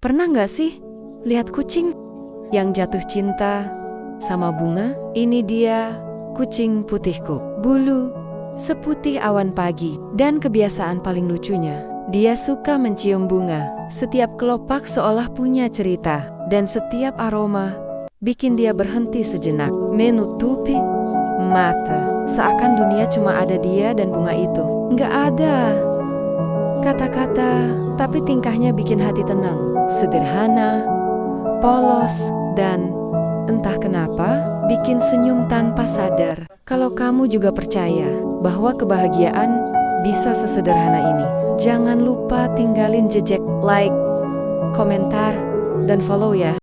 Pernah nggak sih lihat kucing yang jatuh cinta sama bunga? Ini dia kucing putihku. Bulu seputih awan pagi, dan kebiasaan paling lucunya, dia suka mencium bunga. Setiap kelopak seolah punya cerita, dan setiap aroma bikin dia berhenti sejenak, menutupi mata, seakan dunia cuma ada dia dan bunga itu. Nggak ada kata-kata, tapi tingkahnya bikin hati tenang. Sederhana, polos, dan entah kenapa bikin senyum tanpa sadar. Kalau kamu juga percaya bahwa kebahagiaan bisa sesederhana ini, jangan lupa tinggalin jejak like, komentar, dan follow ya.